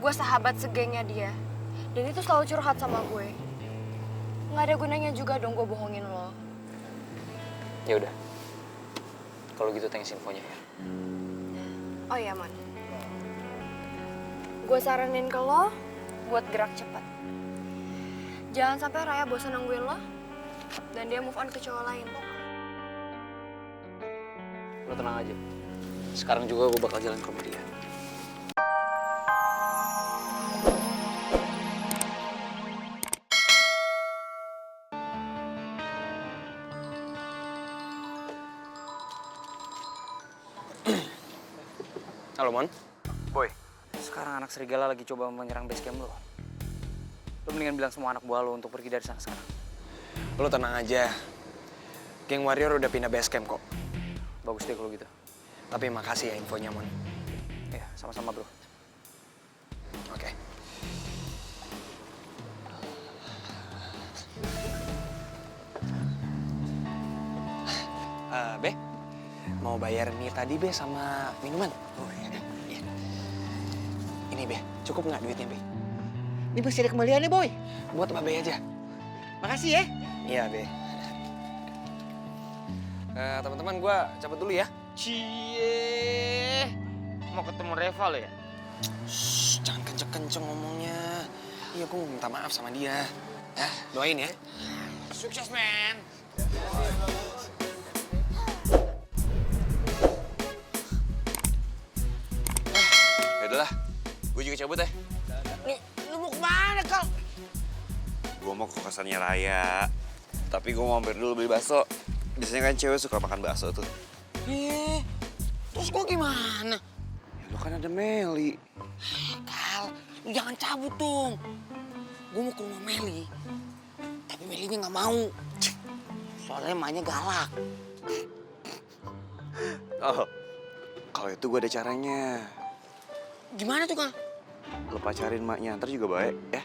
Gue sahabat segengnya dia. Dan itu selalu curhat sama gue. Nggak ada gunanya juga dong gue bohongin lo. Ya udah. Kalau gitu thanks infonya ya. Oh iya, Man. Gue saranin ke lo buat gerak cepat. Jangan sampai Raya bosan nungguin lo dan dia move on ke cowok lain. Lo tenang aja. Sekarang juga gue bakal jalan ke rumah dia. Halo, Mon. Boy, Sekarang anak serigala lagi coba menyerang base camp lo. Lo mendingan bilang semua anak buah lo untuk pergi dari sana sekarang. lo tenang aja. Geng Warrior udah pindah base camp kok. Bagus deh kalau gitu. Tapi makasih ya infonya, Mon. Ya, sama-sama bro. Oke. Be, mau bayar mie tadi, Be, sama minuman? Oh, iya. Iya. Ini, Be, cukup nggak duitnya, Be? Ini masih ada kembaliannya, Boy. Buat Mbak Be aja. Makasih ya. Iya, Be. Teman-teman, gua cabut dulu ya. Cie. Mau ketemu Reva lo ya? Shh, jangan kenceng-kenceng ngomongnya. Iya, gua mau minta maaf sama dia. Doain ya. Sukses, men. Ya udahlah, gue juga cabut ya. Nih, lu mau kemana, Kal? Gue mau ke kosannya Raya, tapi gue mau mampir dulu beli bakso. Biasanya kan cewek suka makan bakso tuh. Terus gua gimana? Ya, lo kan ada Meli. Kal, lu jangan cabut dong. Gua mau ke rumah Meli. Tapi Melinya nggak mau. Soalnya emaknya galak. Oh, kalau itu gue ada caranya. Gimana tuh, Kal? Lo pacarin maknya, ntar juga baik ya.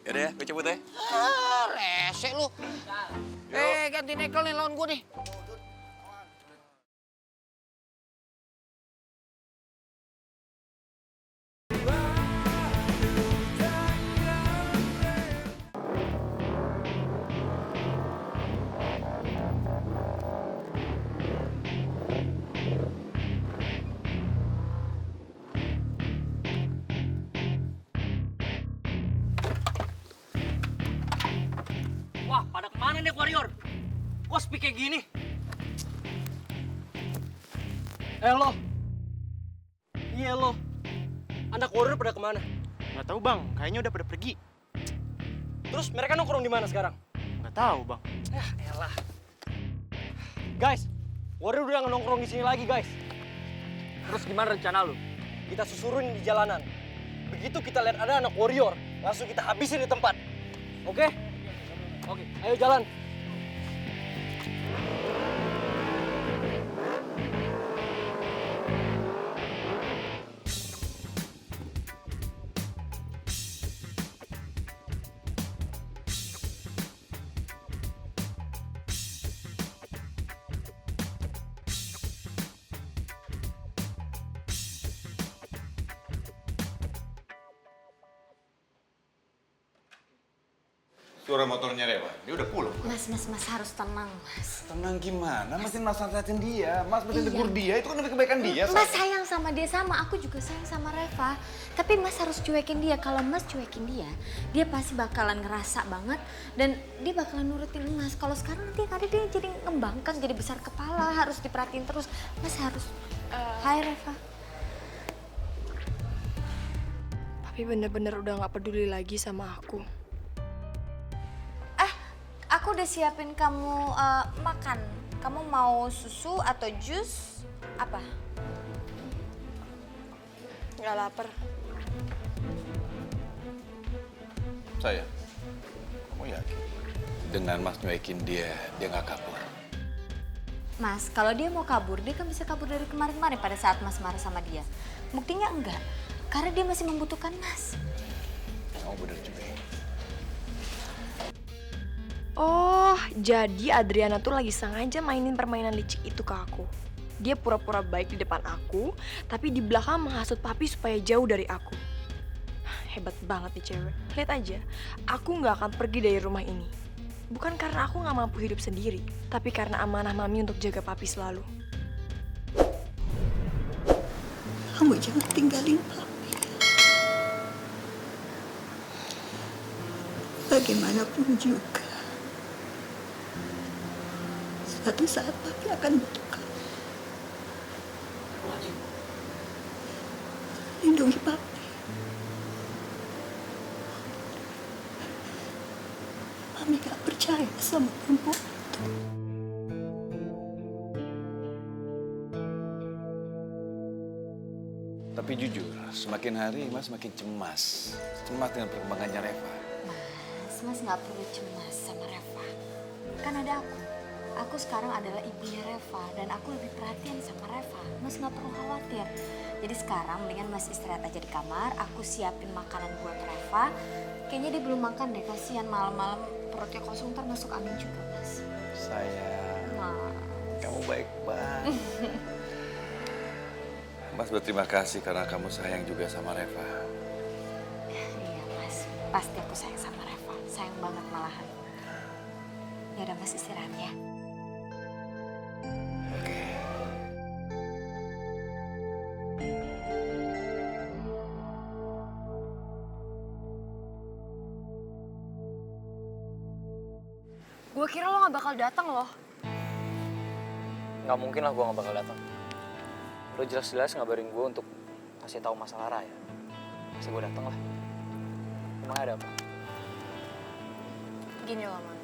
Yaudah ya, gue cabut ya. Rese lu. Ganti nekel nih lawan gua nih. Wah, pada kemana nih Warrior? Kok sepi kayak gini? Lo. Iya lo. Anak Warrior pada kemana? Nggak tahu bang, kayaknya udah pada pergi. Terus mereka nongkrong di mana sekarang? Nggak tahu bang. Elah. Guys, Warrior udah nggak nongkrong di sini lagi guys. Terus gimana rencana lu? Kita susurin di jalanan. Begitu kita lihat ada anak Warrior, langsung kita habisin di tempat. Oke? Oke, ayo jalan. Suara motornya Rewa, dia udah pulang. Mas harus tenang, Mas. Tenang gimana? Masih nasehatin dia, Mas masih tegur dia, itu kan demi kebaikan dia. Mas sayang sama dia sama, aku juga sayang sama Reva. Tapi Mas harus cuekin dia. Kalau Mas cuekin dia, dia pasti bakalan ngerasa banget dan dia bakalan nurutin Mas. Kalau sekarang nanti kadang dia jadi ngembangkang, jadi besar kepala, harus diperhatiin terus. Mas harus. Hai Reva. Tapi bener-bener udah gak peduli lagi sama aku. Aku udah siapin kamu makan. Kamu mau susu atau jus? Apa? Gak lapar. Saya, kamu yakin? Dengan Mas nyuekin dia gak kabur? Mas, kalau dia mau kabur, dia kan bisa kabur dari kemarin-kemarin pada saat Mas marah sama dia. Buktinya enggak, karena dia masih membutuhkan Mas. Kamu bener juga. Oh, jadi Adriana tuh lagi sengaja mainin permainan licik itu ke aku. Dia pura-pura baik di depan aku, tapi di belakang menghasut papi supaya jauh dari aku. Hebat banget nih cewek. Lihat aja, aku nggak akan pergi dari rumah ini. Bukan karena aku nggak mampu hidup sendiri, tapi karena amanah mami untuk jaga papi selalu. Kamu jangan tinggalin papi. Bagaimanapun juga, suatu saat papi akan butuh kamu. Lindungi papi. Mami gak percaya sama perempuan itu. Tapi jujur, semakin hari Mas makin cemas. Cemas dengan perkembangannya Reva. Mas nggak perlu cemas sama Reva. Kan ada aku. Aku sekarang adalah ibunya Reva dan aku lebih perhatian sama Reva. Mas nggak perlu khawatir. Jadi sekarang mendingan Mas istirahat aja di kamar. Aku siapin makanan buat Reva. Kayaknya dia belum makan deh. Kasihan malam-malam perutnya kosong ntar masuk angin juga, Mas. Sayang, Mas. kamu baik banget. Mas berterima kasih karena kamu sayang juga sama Reva. Iya, Mas. Pasti aku sayang sama Reva. Sayang banget malahan. Ya udah Mas istirahat ya. Oke. Gue kira lo gak bakal datang loh. Nggak mungkin lah gue nggak bakal datang. Lo jelas-jelas ngabarin gue untuk kasih tahu masalah Raya. Pasti gue datang lah. Emang ada apa? Gini loh, Man.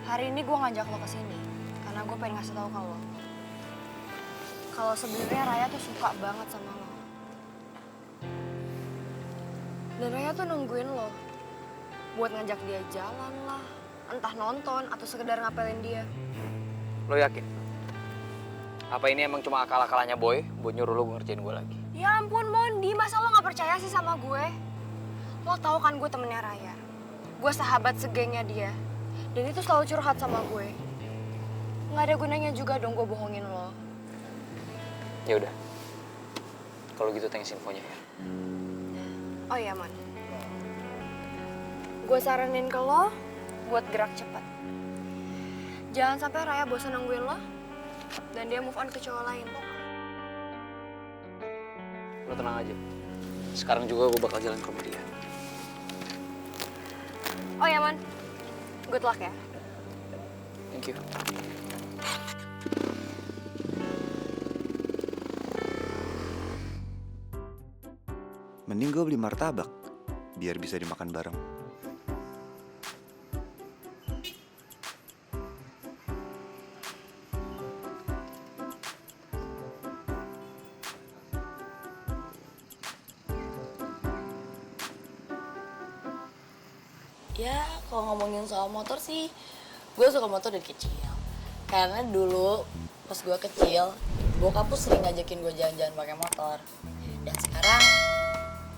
Hari ini gue ngajak lo kesini karena gue pengen ngasih tahu ke lo kalau sebenarnya Raya tuh suka banget sama lo. Dan Raya tuh nungguin lo buat ngajak dia jalan lah, entah nonton atau sekedar ngapelin dia. Lo yakin? Apa ini emang cuma akal-akalannya Boy buat nyuruh lo ngerjain gue lagi? Ya ampun Mondi, masa lo gak percaya sih sama gue? Lo tau kan gue temennya Raya. Gue sahabat segengnya dia. Dan itu selalu curhat sama gue. Gak ada gunanya juga dong gue bohongin lo. Ya udah. Kalau gitu thanks infonya ya. Oh iya, Man. Gue saranin ke lo buat gerak cepat. Jangan sampai Raya bosan nungguin lo dan dia move on ke cowok lain. Lo tenang aja. Sekarang juga gue bakal jalan ke rumah dia. Oh iya, Man. Good luck ya. Thank you. Mending gue beli martabak, biar bisa dimakan bareng. Ya, kalau ngomongin soal motor sih, gue suka motor dari kecil. Karena dulu pas gue kecil, bokap tuh sering ngajakin gue jalan-jalan pakai motor. Dan sekarang,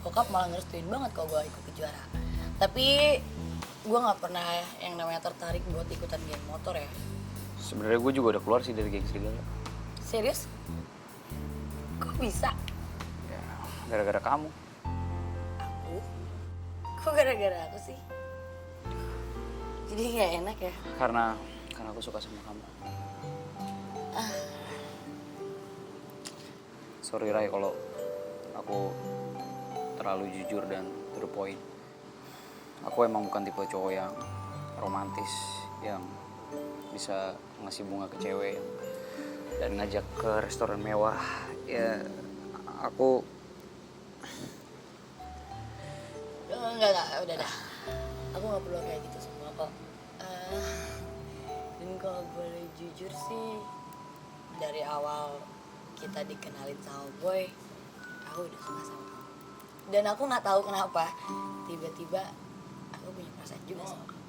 bokap malah ngerestuin banget kalau gue ikut kejuaraan. Tapi gue nggak pernah yang namanya tertarik buat ikutan geng motor ya. Sebenarnya gue juga udah keluar sih dari geng serigala. Serius? Kok bisa? Ya, gara-gara kamu. Aku? Kok gara-gara aku sih? Jadi nggak enak ya? Karena aku suka sama kamu. Sorry Ray kalau aku terlalu jujur dan to the point. Aku emang bukan tipe cowok yang romantis, yang bisa ngasih bunga ke cewek dan ngajak ke restoran mewah. Ya, aku... Enggak, udah dah. Aku nggak perlu kayak gitu semua kok. Dan kalau boleh jujur sih, dari awal kita dikenalin sama Boy, aku udah suka sama kamu. Dan aku nggak tahu kenapa, tiba-tiba aku punya perasaan juga sama kamu.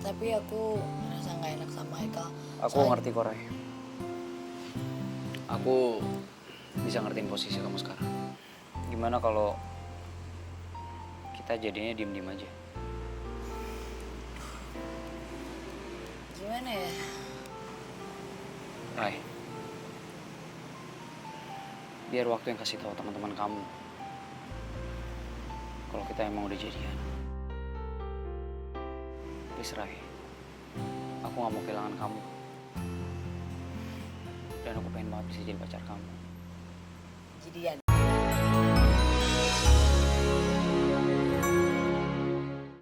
Tapi aku ngerasa nggak enak sama Haikal. Aku ngerti kok Ray. Aku bisa ngertiin posisi kamu sekarang. Gimana kalau kita jadinya diem-diem aja? Gimana ya? Rai, biar waktu yang kasih tahu teman-teman kamu kalau kita emang udah jadian. Please Rai, aku gak mau kehilangan kamu. Dan aku pengen banget bisa jadi pacar kamu. Jadian.